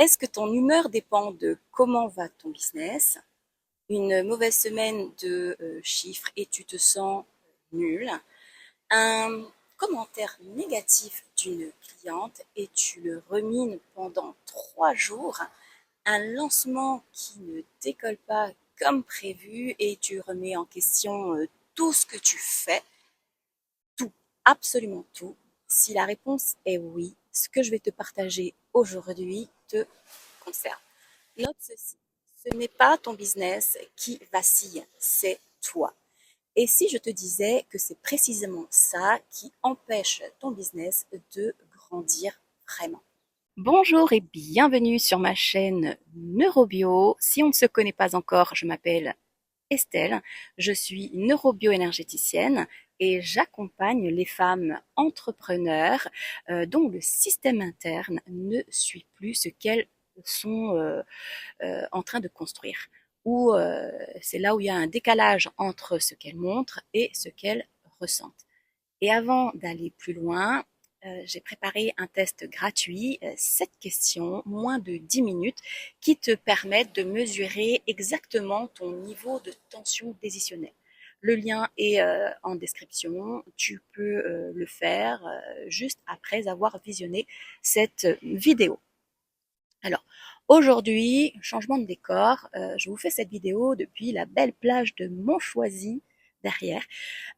Est-ce que ton humeur dépend de comment va ton business? Une mauvaise semaine de chiffres et tu te sens nul. Un commentaire négatif d'une cliente et tu le rumines pendant 3 jours. Un lancement qui ne décolle pas comme prévu et tu remets en question tout ce que tu fais, tout, absolument tout. Si la réponse est oui, ce que je vais te partager aujourd'hui te concerne. Note ceci, ce n'est pas ton business qui vacille, c'est toi. Et si je te disais que c'est précisément ça qui empêche ton business de grandir vraiment? Bonjour et bienvenue sur ma chaîne Neurobio. Si on ne se connaît pas encore, je m'appelle Estelle, je suis neurobioénergéticienne et j'accompagne les femmes entrepreneurs dont le système interne ne suit plus ce qu'elles sont en train de construire. Ou c'est là où il y a un décalage entre ce qu'elles montrent et ce qu'elles ressentent. Et avant d'aller plus loin, j'ai préparé un test gratuit, 7 questions, moins de 10 minutes, qui te permettent de mesurer exactement ton niveau de tension décisionnelle. Le lien est en description, tu peux le faire juste après avoir visionné cette vidéo. Alors, aujourd'hui, changement de décor, je vous fais cette vidéo depuis la belle plage de Montchoisy, derrière,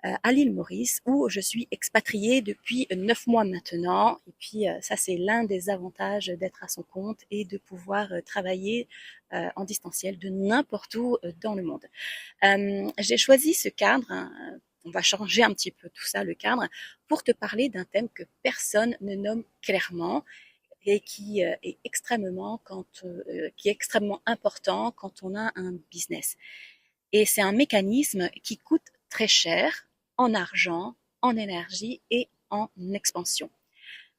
à l'île Maurice, où je suis expatriée depuis 9 mois maintenant. Et puis, ça, c'est l'un des avantages d'être à son compte et de pouvoir travailler en distanciel de n'importe où dans le monde. J'ai choisi ce cadre, hein, on va changer un petit peu tout ça, le cadre, pour te parler d'un thème que personne ne nomme clairement et qui est extrêmement important quand on a un business. Et c'est un mécanisme qui coûte très cher en argent, en énergie et en expansion.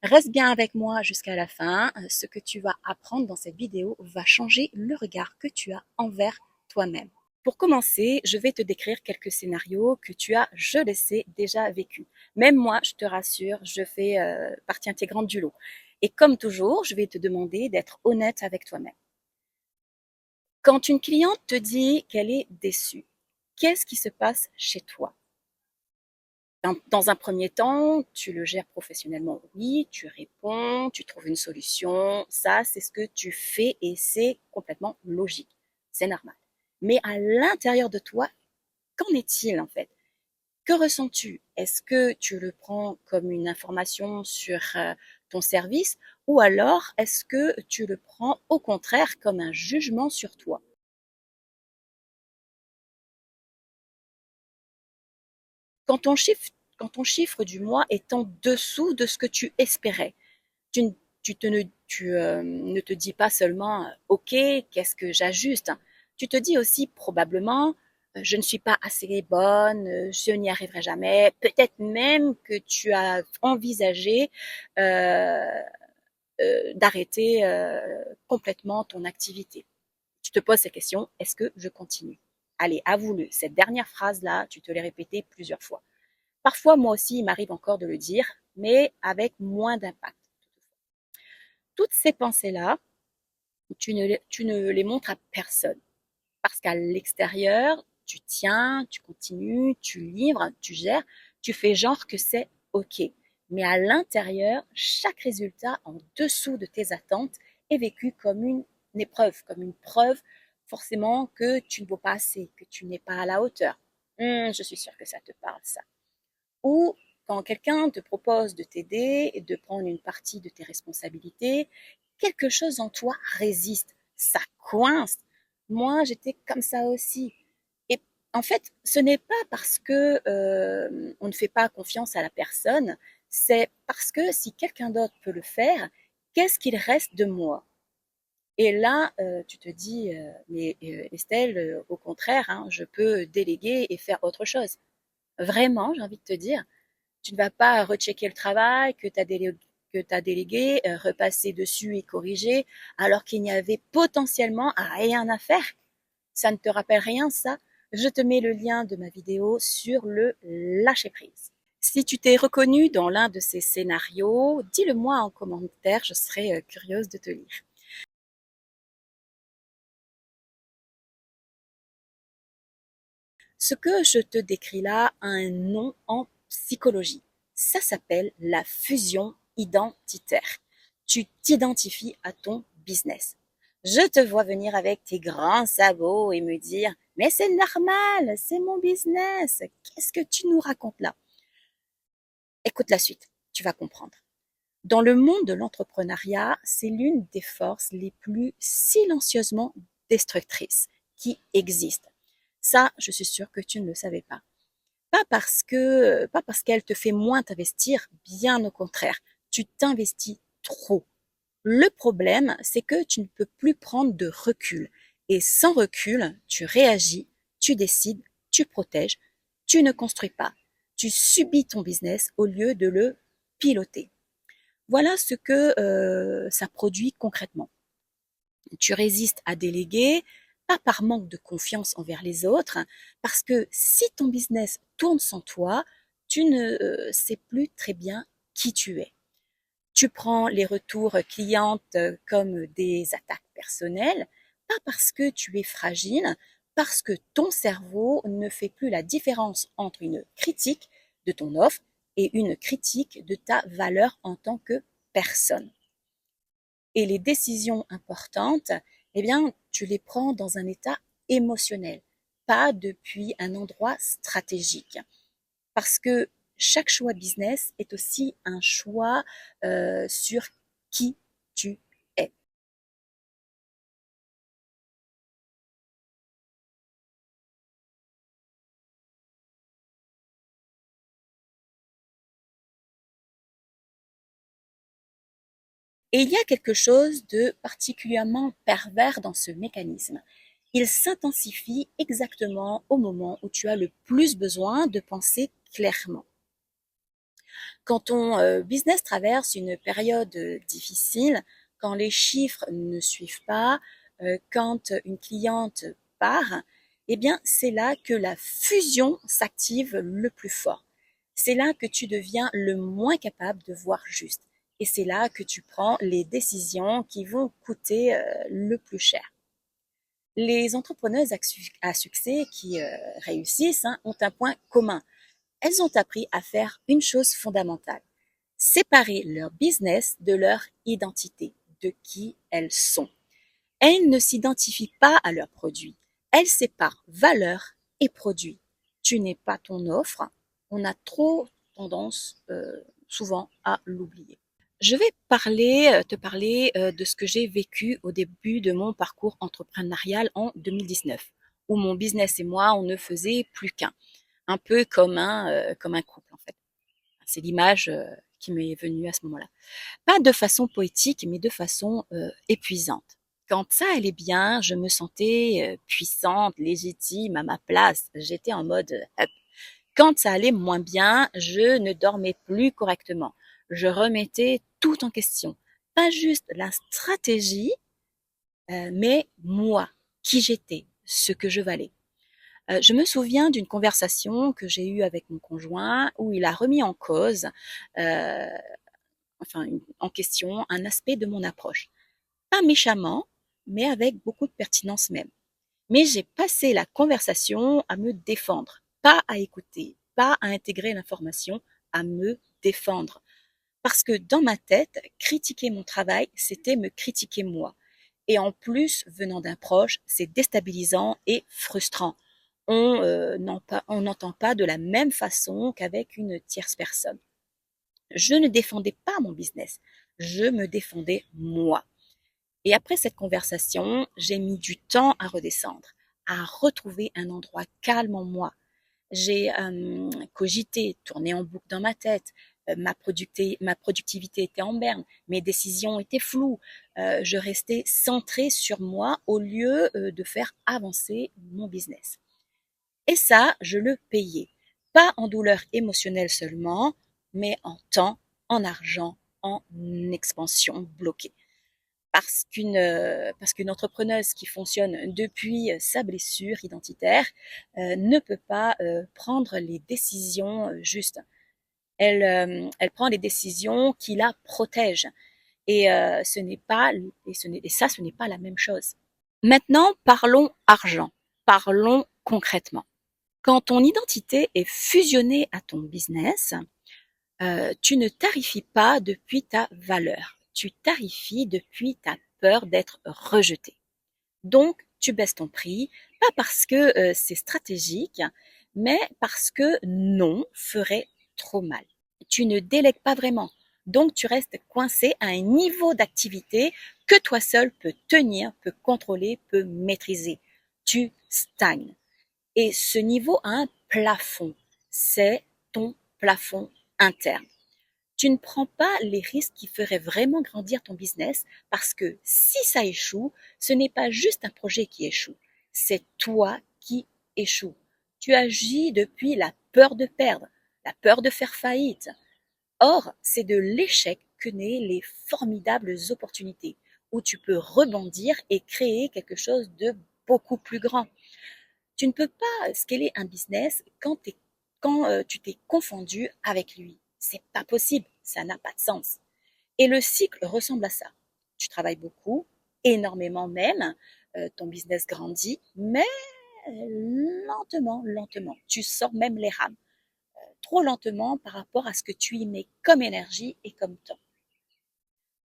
Reste bien avec moi jusqu'à la fin. Ce que tu vas apprendre dans cette vidéo va changer le regard que tu as envers toi-même. Pour commencer, je vais te décrire quelques scénarios que tu as, je le sais, déjà vécu. Même moi, je te rassure, je fais partie intégrante du lot. Et comme toujours, je vais te demander d'être honnête avec toi-même. Quand une cliente te dit qu'elle est déçue, qu'est-ce qui se passe chez toi? Dans un premier temps, tu le gères professionnellement, oui, tu réponds, tu trouves une solution, ça c'est ce que tu fais et c'est complètement logique, c'est normal. Mais à l'intérieur de toi, qu'en est-il en fait? Que ressens-tu? Est-ce que tu le prends comme une information sur ton service ou alors est-ce que tu le prends au contraire comme un jugement sur toi? Quand ton chiffre, quand ton chiffre du mois est en dessous de ce que tu espérais, tu, ne te dis pas seulement OK, qu'est-ce que j'ajuste? Tu te dis aussi probablement je ne suis pas assez bonne, je n'y arriverai jamais. Peut-être même que tu as envisagé euh, d'arrêter complètement ton activité. Tu te poses ces questions, est-ce que je continue? Allez, avoue-le, cette dernière phrase-là, tu te l'es répétée plusieurs fois. Parfois, moi aussi, il m'arrive encore de le dire, mais avec moins d'impact. Toutes ces pensées-là, tu ne les montres à personne. Parce qu'à l'extérieur, tu tiens, tu continues, tu livres, tu gères, tu fais genre que c'est OK. Mais à l'intérieur, chaque résultat en dessous de tes attentes est vécu comme une épreuve, comme une preuve forcément que tu ne vaux pas assez, que tu n'es pas à la hauteur. Je suis sûre que ça te parle, ça. Ou quand quelqu'un te propose de t'aider et de prendre une partie de tes responsabilités, quelque chose en toi résiste, ça coince. Moi, j'étais comme ça aussi. Et en fait, ce n'est pas parce que on ne fait pas confiance à la personne, c'est parce que si quelqu'un d'autre peut le faire, qu'est-ce qu'il reste de moi? Et là, tu te dis, mais Estelle, au contraire, hein, je peux déléguer et faire autre chose. Vraiment, j'ai envie de te dire, tu ne vas pas rechecker le travail que tu as délégué, repasser dessus et corriger, alors qu'il n'y avait potentiellement rien à faire. Ça ne te rappelle rien, ça? Je te mets le lien de ma vidéo sur le lâcher prise. Si tu t'es reconnu dans l'un de ces scénarios, dis-le moi en commentaire, je serais curieuse de te lire. Ce que je te décris là a un nom en psychologie. Ça s'appelle la fusion identitaire. Tu t'identifies à ton business. Je te vois venir avec tes grands sabots et me dire, mais c'est normal, c'est mon business. Qu'est-ce que tu nous racontes là? Écoute la suite, tu vas comprendre. Dans le monde de l'entrepreneuriat, c'est l'une des forces les plus silencieusement destructrices qui existent. Ça, je suis sûre que tu ne le savais pas. Pas parce qu'elle te fait moins t'investir, bien au contraire. Tu t'investis trop. Le problème, c'est que tu ne peux plus prendre de recul. Et sans recul, tu réagis, tu décides, tu protèges, tu ne construis pas. Tu subis ton business au lieu de le piloter. Voilà ce que ça produit concrètement. Tu résistes à déléguer, pas par manque de confiance envers les autres, parce que si ton business tourne sans toi, tu ne sais plus très bien qui tu es. Tu prends les retours clientes comme des attaques personnelles, pas parce que tu es fragile, parce que ton cerveau ne fait plus la différence entre une critique de ton offre et une critique de ta valeur en tant que personne. Et les décisions importantes, eh bien, tu les prends dans un état émotionnel, pas depuis un endroit stratégique. Parce que chaque choix business est aussi un choix sur qui tu es. Et il y a quelque chose de particulièrement pervers dans ce mécanisme. Il s'intensifie exactement au moment où tu as le plus besoin de penser clairement. Quand ton business traverse une période difficile, quand les chiffres ne suivent pas, quand une cliente part, eh bien, c'est là que la fusion s'active le plus fort. C'est là que tu deviens le moins capable de voir juste. Et c'est là que tu prends les décisions qui vont coûter le plus cher. Les entrepreneuses à succès qui réussissent ont un point commun. Elles ont appris à faire une chose fondamentale: séparer leur business de leur identité, de qui elles sont. Elles ne s'identifient pas à leurs produits. Elles séparent valeur et produit. Tu n'es pas ton offre. On a trop tendance souvent à l'oublier. Je vais te parler de ce que j'ai vécu au début de mon parcours entrepreneurial en 2019, où mon business et moi, on ne faisait plus qu'un. Un peu comme un couple, en fait. C'est l'image qui m'est venue à ce moment-là. Pas de façon poétique, mais de façon épuisante. Quand ça allait bien, je me sentais puissante, légitime, à ma place. J'étais en mode up. Quand ça allait moins bien, je ne dormais plus correctement. Je remettais tout en question. Pas juste la stratégie, mais moi, qui j'étais, ce que je valais. Je me souviens d'une conversation que j'ai eue avec mon conjoint où il a remis en cause, euh, en question, un aspect de mon approche. Pas méchamment, mais avec beaucoup de pertinence même. Mais j'ai passé la conversation à me défendre, pas à écouter, pas à intégrer l'information, à me défendre. Parce que dans ma tête, critiquer mon travail, c'était me critiquer moi. Et en plus, venant d'un proche, c'est déstabilisant et frustrant. On n'entend pas de la même façon qu'avec une tierce personne. Je ne défendais pas mon business, je me défendais moi. Et après cette conversation, j'ai mis du temps à redescendre, à retrouver un endroit calme en moi. J'ai cogité, tourné en boucle dans ma tête. Ma productivité était en berne, mes décisions étaient floues. Je restais centrée sur moi au lieu de faire avancer mon business. Et ça, je le payais. Pas en douleur émotionnelle seulement, mais en temps, en argent, en expansion bloquée. Parce qu'une entrepreneuse qui fonctionne depuis sa blessure identitaire ne peut pas prendre les décisions justes. Elle prend des décisions qui la protègent. Et ce n'est pas la même chose. Maintenant, parlons argent. Parlons concrètement. Quand ton identité est fusionnée à ton business, tu ne tarifies pas depuis ta valeur, tu tarifies depuis ta peur d'être rejeté. Donc, tu baisses ton prix, pas parce que c'est stratégique, mais parce que non ferait trop mal. Tu ne délègues pas vraiment. Donc, tu restes coincé à un niveau d'activité que toi seul peux tenir, peux contrôler, peux maîtriser. Tu stagnes. Et ce niveau a un plafond. C'est ton plafond interne. Tu ne prends pas les risques qui feraient vraiment grandir ton business parce que si ça échoue, ce n'est pas juste un projet qui échoue, c'est toi qui échoues. Tu agis depuis la peur de perdre, la peur de faire faillite. Or, c'est de l'échec que naissent les formidables opportunités où tu peux rebondir et créer quelque chose de beaucoup plus grand. Tu ne peux pas scaler un business quand tu t'es confondu avec lui. C'est pas possible, ça n'a pas de sens. Et le cycle ressemble à ça. Tu travailles beaucoup, énormément même, ton business grandit, mais lentement, lentement. Tu sors même les rames, trop lentement par rapport à ce que tu y mets comme énergie et comme temps.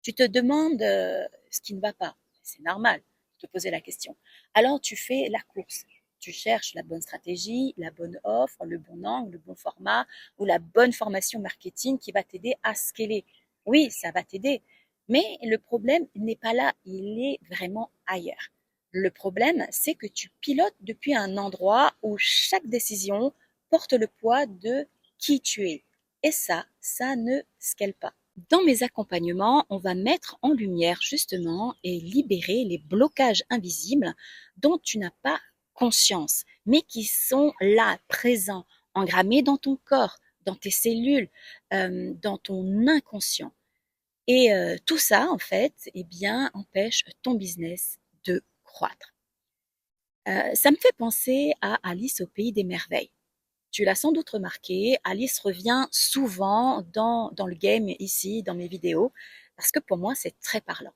Tu te demandes ce qui ne va pas. C'est normal de te poser la question. Alors tu fais la course. Tu cherches la bonne stratégie, la bonne offre, le bon angle, le bon format ou la bonne formation marketing qui va t'aider à scaler. Oui, ça va t'aider. Mais le problème n'est pas là, il est vraiment ailleurs. Le problème, c'est que tu pilotes depuis un endroit où chaque décision porte le poids de qui tu es. Et ça ne scale pas. Dans mes accompagnements, on va mettre en lumière justement et libérer les blocages invisibles dont tu n'as pas conscience, mais qui sont là, présents, engrammés dans ton corps, dans tes cellules, dans ton inconscient. Et tout ça, en fait, eh bien, empêche ton business de croître. Ça me fait penser à Alice au pays des merveilles. Tu l'as sans doute remarqué, Alice revient souvent dans le game ici, dans mes vidéos, parce que pour moi, c'est très parlant.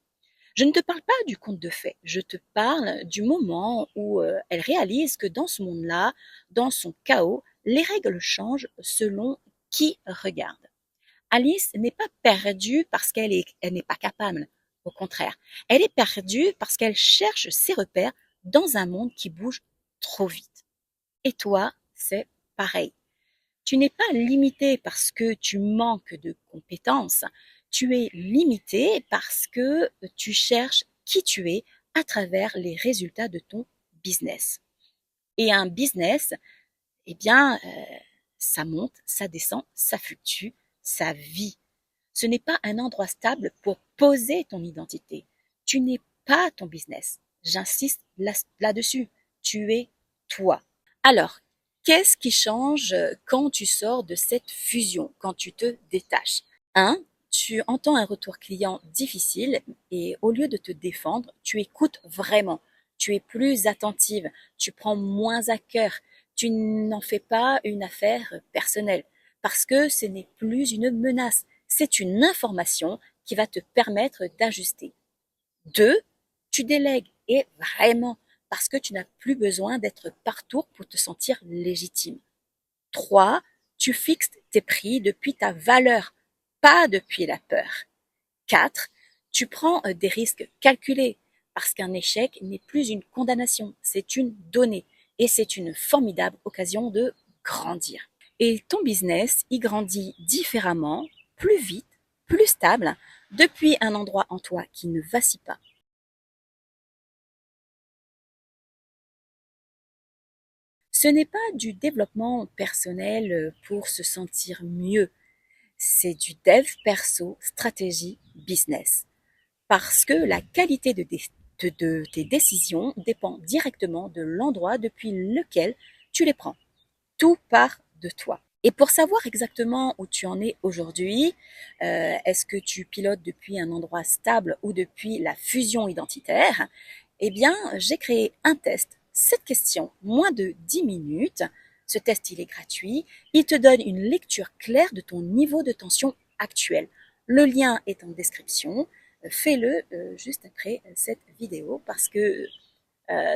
Je ne te parle pas du conte de fées, je te parle du moment où elle réalise que dans ce monde-là, dans son chaos, les règles changent selon qui regarde. Alice n'est pas perdue parce elle n'est pas capable, au contraire. Elle est perdue parce qu'elle cherche ses repères dans un monde qui bouge trop vite. Et toi, c'est pareil. Tu n'es pas limité parce que tu manques de compétences, tu es limité parce que tu cherches qui tu es à travers les résultats de ton business. Et un business, eh bien, ça monte, ça descend, ça fluctue, ça vit. Ce n'est pas un endroit stable pour poser ton identité. Tu n'es pas ton business. J'insiste là-dessus. Tu es toi. Alors, qu'est-ce qui change quand tu sors de cette fusion, quand tu te détaches? Un, tu entends un retour client difficile et au lieu de te défendre, tu écoutes vraiment. Tu es plus attentive, tu prends moins à cœur, tu n'en fais pas une affaire personnelle parce que ce n'est plus une menace, c'est une information qui va te permettre d'ajuster. Deux, tu délègues et vraiment parce que tu n'as plus besoin d'être partout pour te sentir légitime. Trois, tu fixes tes prix depuis ta valeur, pas depuis la peur. Quatre, tu prends des risques calculés parce qu'un échec n'est plus une condamnation, c'est une donnée et c'est une formidable occasion de grandir. Et ton business y grandit différemment, plus vite, plus stable, depuis un endroit en toi qui ne vacille pas. Ce n'est pas du développement personnel pour se sentir mieux, c'est du dev perso, stratégie, business. Parce que la qualité de tes décisions dépend directement de l'endroit depuis lequel tu les prends. Tout part de toi. Et pour savoir exactement où tu en es aujourd'hui, est-ce que tu pilotes depuis un endroit stable ou depuis la fusion identitaire? Eh bien, j'ai créé un test. Cette question, moins de 10 minutes. Ce test, il est gratuit. Il te donne une lecture claire de ton niveau de tension actuel. Le lien est en description. Fais-le juste après cette vidéo parce que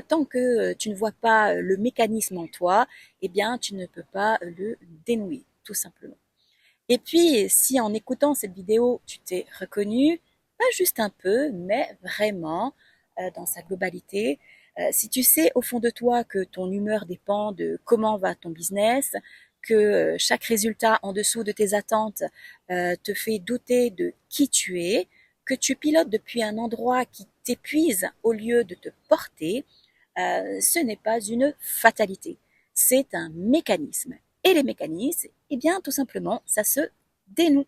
Tant que tu ne vois pas le mécanisme en toi, eh bien, tu ne peux pas le dénouer, tout simplement. Et puis, si en écoutant cette vidéo, tu t'es reconnu, pas juste un peu, mais vraiment dans sa globalité, si tu sais au fond de toi que ton humeur dépend de comment va ton business, que chaque résultat en dessous de tes attentes te fait douter de qui tu es, que tu pilotes depuis un endroit qui t'épuise au lieu de te porter, ce n'est pas une fatalité, c'est un mécanisme. Et les mécanismes, eh bien, tout simplement, ça se dénoue.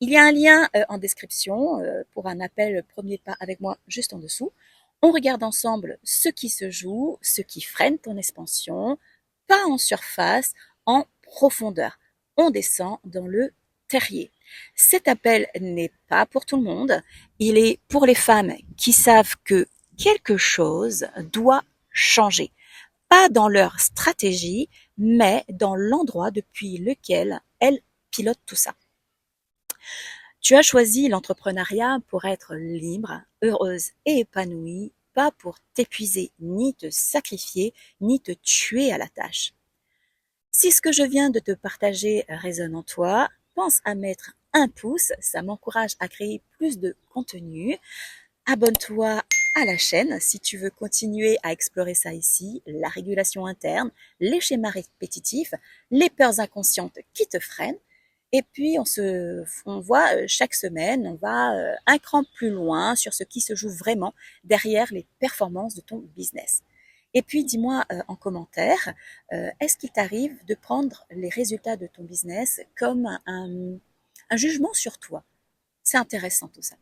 Il y a un lien en description pour un appel premier pas avec moi juste en dessous. On regarde ensemble ce qui se joue, ce qui freine ton expansion, pas en surface, en profondeur. On descend dans le terrier. Cet appel n'est pas pour tout le monde. Il est pour les femmes qui savent que quelque chose doit changer. Pas dans leur stratégie, mais dans l'endroit depuis lequel elles pilotent tout ça. Tu as choisi l'entrepreneuriat pour être libre, heureuse et épanouie, pas pour t'épuiser, ni te sacrifier, ni te tuer à la tâche. Si ce que je viens de te partager résonne en toi, pense à mettre un pouce, ça m'encourage à créer plus de contenu. Abonne-toi à la chaîne si tu veux continuer à explorer ça ici, la régulation interne, les schémas répétitifs, les peurs inconscientes qui te freinent. Et puis on voit chaque semaine, on va un cran plus loin sur ce qui se joue vraiment derrière les performances de ton business. Et puis dis-moi en commentaire, est-ce qu'il t'arrive de prendre les résultats de ton business comme un jugement sur toi? C'est intéressant tout ça.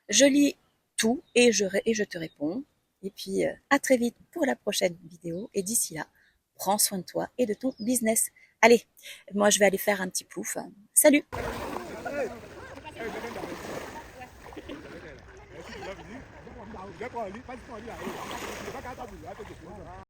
Je lis tout et je te réponds. Et puis à très vite pour la prochaine vidéo. Et d'ici là, prends soin de toi et de ton business. Allez, moi je vais aller faire un petit plouf. Salut!